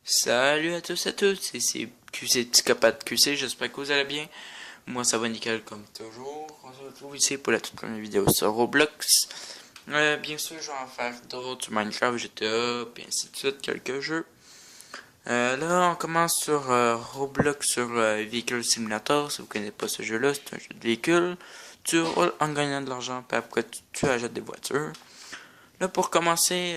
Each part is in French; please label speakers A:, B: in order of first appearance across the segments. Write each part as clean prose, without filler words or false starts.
A: Salut à tous et à toutes, c'est QC Psychopathe QC, j'espère que vous allez bien. Moi ça va nickel comme toujours. On se retrouve ici pour la toute première vidéo sur Roblox. Bien sûr je vais en faire d'autres, Minecraft, GTA, puis ainsi de suite, quelques jeux. Là on commence sur Roblox sur Vehicle Simulator. Si vous connaissez pas ce jeu là, c'est un jeu de véhicule. Tu roules en gagnant de l'argent, puis après tu achètes des voitures. Là pour commencer,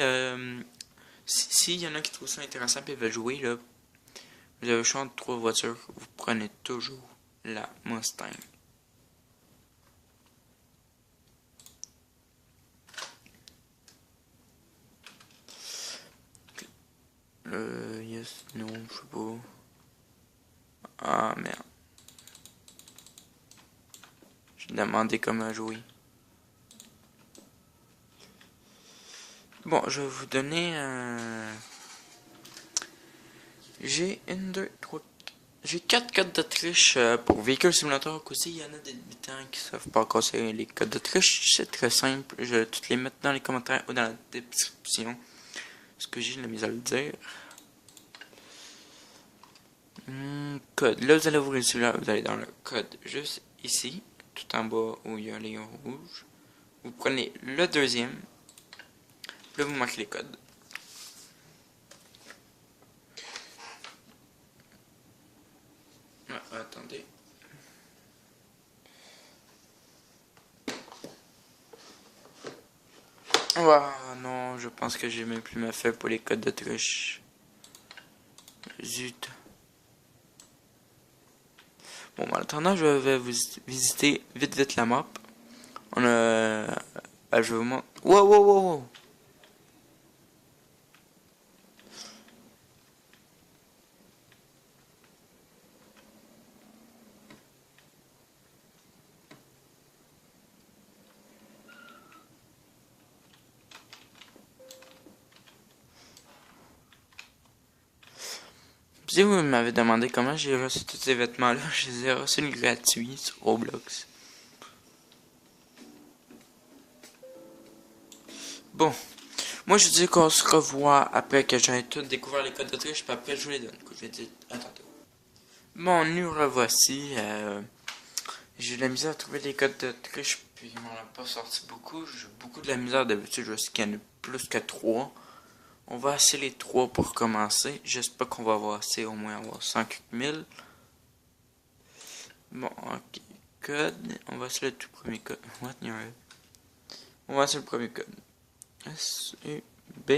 A: s'il y en a qui trouvent ça intéressant et veulent jouer, là, vous avez le choix de trois voitures. Vous prenez toujours la Mustang. Yes, non, je sais pas. Ah, merde. J'ai demandé comment jouer. Bon, je vais vous donner un... J'ai une, deux, trois... J'ai 4 codes de triche pour Vehicle Simulator. Aussi, il y en a des débutants qui savent pas encore c'est les codes de triche. C'est très simple. Je vais toutes les mettre dans les commentaires ou dans la description. Parce que j'ai la mise à le dire. Code. Là, vous allez ouvrir celui-là. Vous allez dans le code juste ici. Tout en bas où il y a les rouges. Vous prenez le deuxième. Là, vous marquez les codes. Ah, attendez. Ah non, je pense que j'ai même plus ma feuille pour les codes de triche. Zut. Bon, en attendant, je vais vous visiter vite la map. On a... je vais vous montrer... Wow, wow, wow, wow. Si vous m'avez demandé comment j'ai reçu tous ces vêtements-là, je les ai reçus gratuits sur Roblox. Bon, moi je dis qu'on se revoit après que j'aie tout découvert les codes de triche, puis après je vous les donne. Je vais dire, attends. Bon, nous revoici. J'ai eu de la misère à trouver les codes de triche, puis il m'en a pas sorti beaucoup. J'ai beaucoup de la misère d'habitude, je sais qu'il y en a plus que 3. On va essayer les 3 pour commencer. J'espère qu'on va avoir assez, au moins avoir 5 000. Bon, ok. Code. On va essayer le tout premier code. What? On va essayer le premier code. S-U-B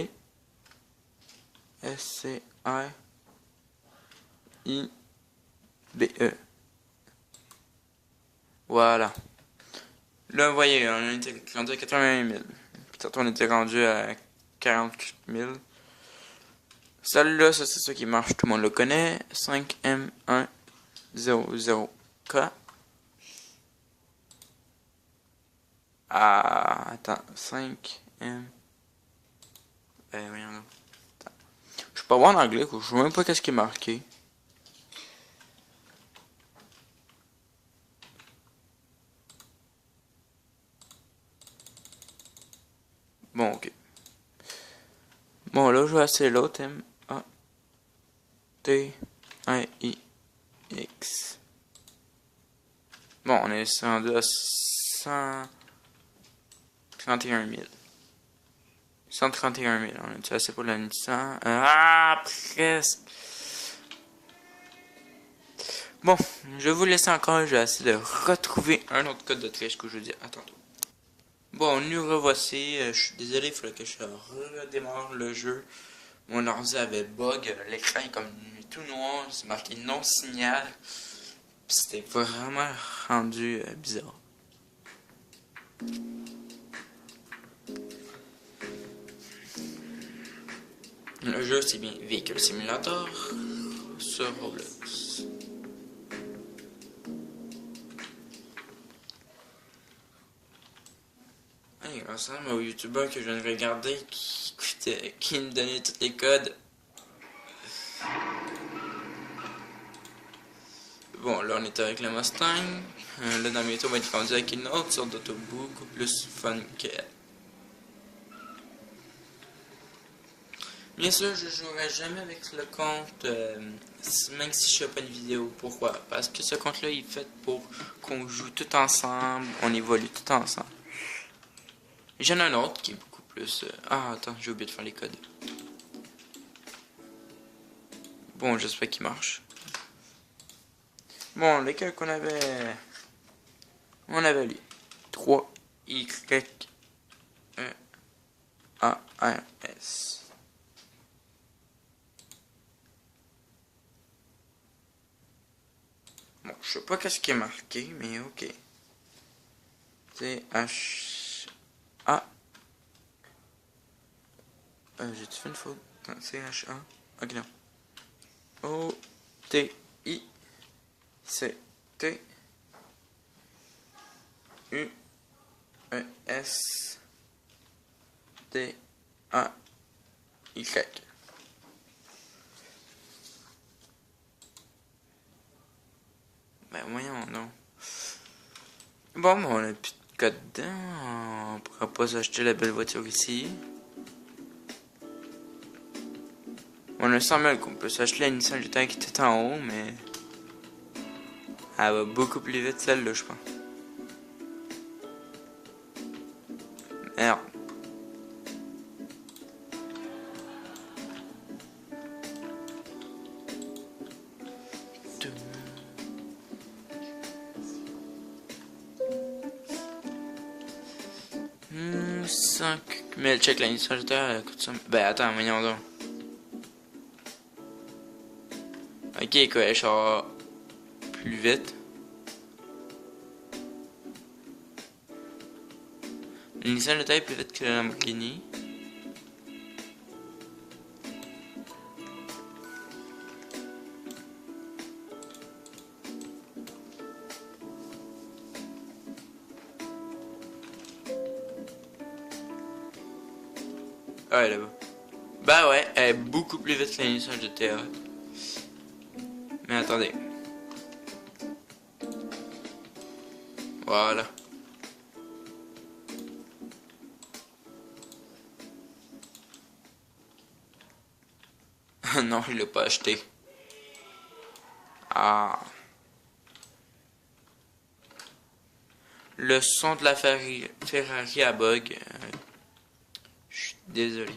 A: S-C-R-I-B-E. Voilà. Là, vous voyez, on était rendu à 81 000. Peut-être on était rendu à 40 000. Celle-là, ça c'est ça qui marche, tout le monde le connaît. 5M100K. Ah, attends, 5M. Voyons là. Je suis pas bon en anglais, quoi. Je sais même pas qu'est-ce qui est marqué. Bon, ok. Bon, là, je vais essayer l'autre. M-A-T-I-X. Bon, on est rendu à 131 000. 131 000. On est assez pour la Nissan. Ah, presque. Bon, je vais vous laisser encore. Je vais essayer de retrouver un autre code de triche que je vous dis à tantôt. Bon, nous revoici. Je suis désolé, il fallait que je redémarre le jeu. Mon ordi avait bug. L'écran est comme tout noir. C'est marqué non signal. C'était vraiment rendu bizarre. Le jeu, c'est bien Vehicle Simulator sur Roblox. Hey, grâce à mon youtubeur que je viens de regarder qui me donnait tous les codes. Bon, là on est avec le Mustang. Là dans bientôt on va être conduit avec une autre sorte d'auto beaucoup plus fun qu'elle. Bien sûr, je jouerai jamais avec le compte, même si je fais pas une vidéo. Pourquoi? Parce que ce compte-là, il est fait pour qu'on joue tout ensemble, on évolue tout ensemble. J'en ai un autre qui est beaucoup plus... Ah, attends, j'ai oublié de faire les codes. Bon, j'espère qu'il marche. Bon, lesquels qu'on avait... On avait lu 3 Y E A R S. Bon, je sais pas qu'est-ce qui est marqué, mais ok. T H A. J'ai-tu fait une faute? Non, C H A. Ok, non. O T I C T U E S D A Y. Ben voyons non. Bon, ben, on a plus de code dedans. On pourra pas s'acheter la belle voiture ici. On a 100 000 qu'on peut s'acheter la Nissan GT qui était en haut, mais... Elle va beaucoup plus vite celle-là, je pense. Merde. Hmm, 5 000, check la Nissan GT, elle coûte ça. Ben attends, voyons donc. Ok, quoi, je sort plus vite. La Nissan GT est plus vite que la Lamborghini. Ah, elle est là-bas. Bah ouais, elle est beaucoup plus vite que la Nissan GTA. Mais attendez. Voilà. Non, il l'a pas acheté. Ah. Le son de la Ferrari à bug. Je suis désolé.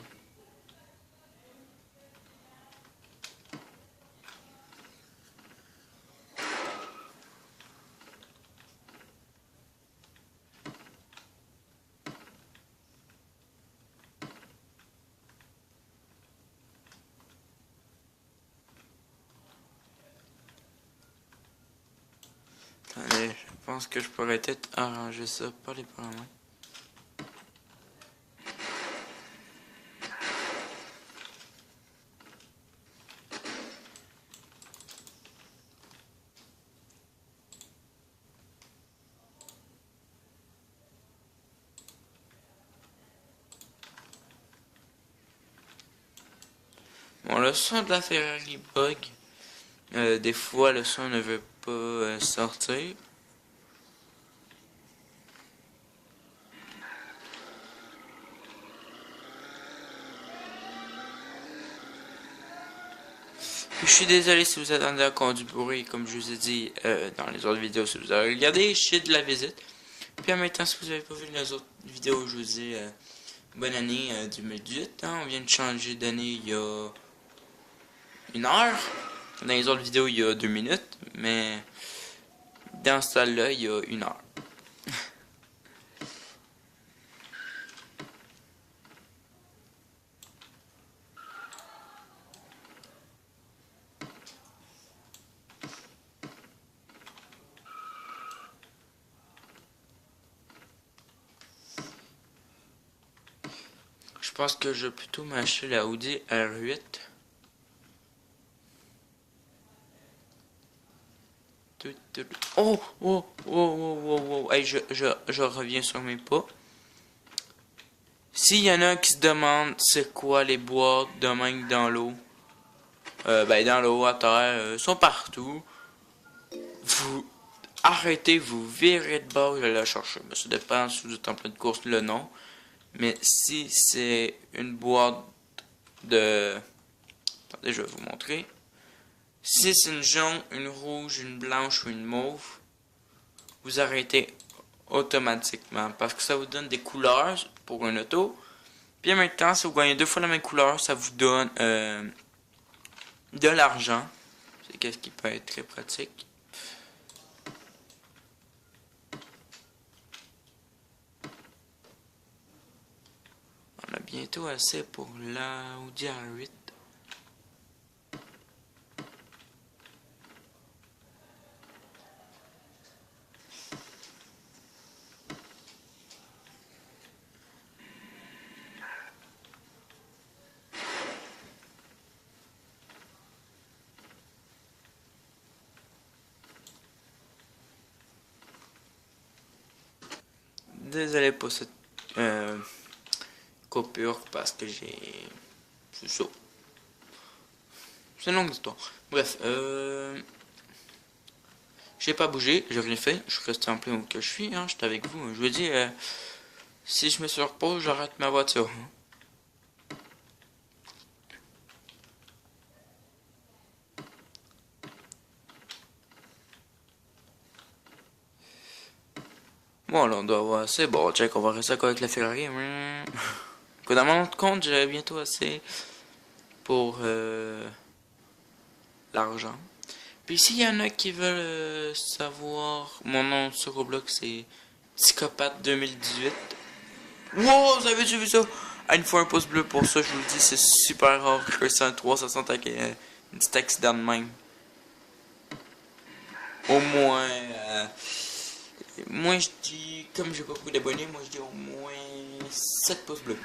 A: Attendez, je pense que je pourrais peut-être arranger ça par les paramètres. Bon, le son de la Ferrari bug. Des fois, le son ne veut pas sortir. Je suis désolé si vous attendez encore du bruit, comme je vous ai dit dans les autres vidéos, si vous avez regardé, je suis de la visite. Puis en même temps, si vous n'avez pas vu les autres vidéos, je vous dis bonne année 2018. Hein, on vient de changer d'année il y a 1 heure. Dans les autres vidéos, il y a 2 minutes. Mais dans celle-là, il y a 1 heure. Je pense que je vais plutôt m'acheter la Audi R8. Oh, oh, oh, oh, oh, oh. Hey, je reviens sur mes pas. S'il y en a qui se demandent c'est quoi les boîtes de même dans l'eau, ben dans l'eau, à terre, sont partout. Vous arrêtez, vous virez de bord, je vais la chercher. Mais ça dépend si vous êtes en pleine course, le nom. Mais si c'est une boîte de... Attendez, je vais vous montrer. Si c'est une jaune, une rouge, une blanche ou une mauve, vous arrêtez automatiquement parce que ça vous donne des couleurs pour un auto. Puis en même temps, si vous gagnez 2 fois la même couleur, ça vous donne de l'argent. C'est qu'est-ce qui peut être très pratique. On a bientôt assez pour la Audi R8. Désolé pour cette coupure parce que j'ai... C'est ça. C'est une longue histoire. Bref, j'ai pas bougé, j'ai rien fait. Je suis resté en plein où que je suis, hein, j'étais avec vous. Je vous dis, si je me suis repose, j'arrête ma voiture. Bon, là, on doit avoir assez. Bon, check, on va rester avec la Ferrari. Dans mon compte, j'ai bientôt assez pour l'argent. Puis s'il y en a qui veulent savoir, mon nom sur Roblox c'est Psychopathe 2018. Wow, vous avez déjà vu ça? Ah, il me faut un pouce bleu pour ça, je vous le dis, c'est super rare que ça un 360 avec un petit accident de même. Au moins, moi je dis, comme j'ai pas beaucoup d'abonnés, moi je dis au moins 7 pouces bleus.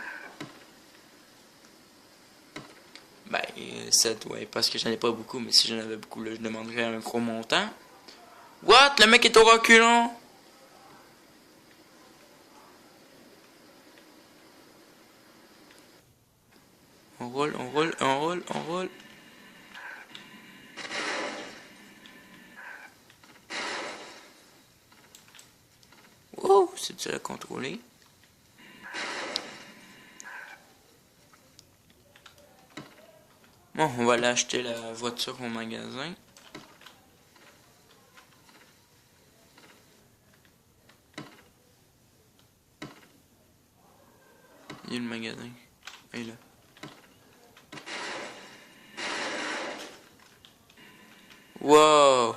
A: Ben, 7, ouais, parce que j'en ai pas beaucoup, mais si j'en avais beaucoup, là, je demanderais un gros montant. What? Le mec est au reculon? On roule, on roule, on roule, on roule. Oh, c'est dur à contrôler. Bon, on va aller acheter la voiture au magasin. Il y a le magasin. Il est là. Wow!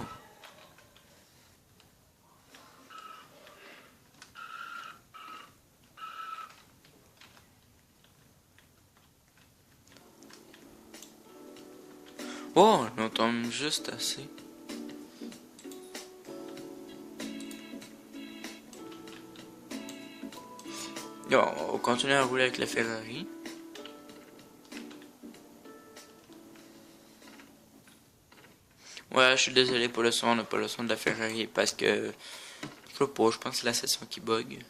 A: Oh, on tombe juste assez. Bon, on va continuer à rouler avec la Ferrari. Ouais, je suis désolé pour le son, on n'a pas le son de la Ferrari parce que je sais pas, je pense que c'est la session qui bug.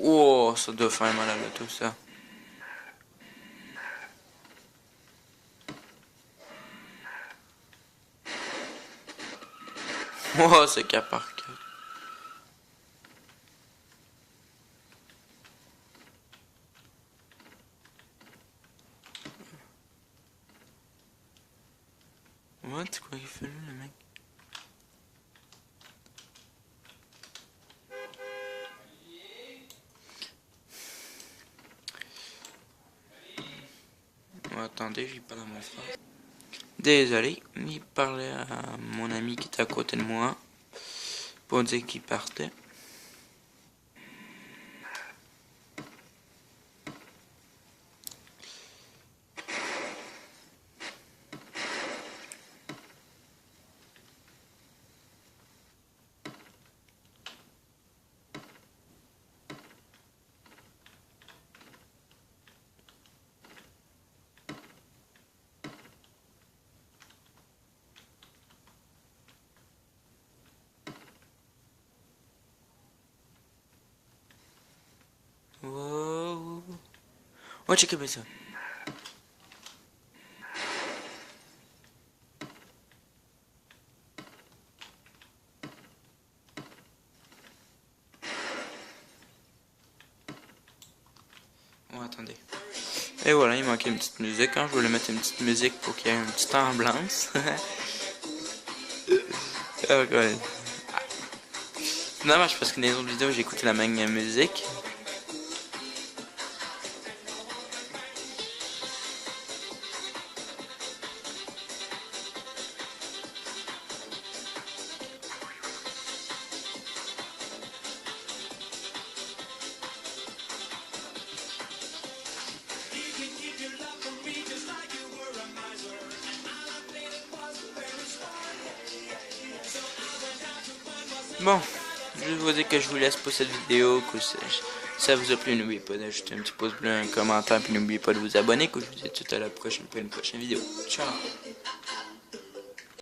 A: Oh, ça doit faire mal à l'auto, ça. Oh, c'est cas par cas. What? C'est quoi qu'il fait là, le mec? Oh, attendez, j'ai pas dans mon frère. Désolé, il parlait à mon ami qui était à côté de moi pour dire qu'il partait. Wow. Oh, check ça. attendez. Et voilà, il manquait une petite musique. Hein. Je voulais mettre une petite musique pour qu'il y ait une petite ambiance. Oh, God. C'est dommage parce que dans les autres vidéos, j'ai écouté la même musique. Bon, je vais vous dire que je vous laisse pour cette vidéo, que ça vous a plu, n'oubliez pas d'ajouter un petit pouce bleu, un commentaire, puis n'oubliez pas de vous abonner, que je vous dis tout à la prochaine pour une prochaine vidéo. Ciao!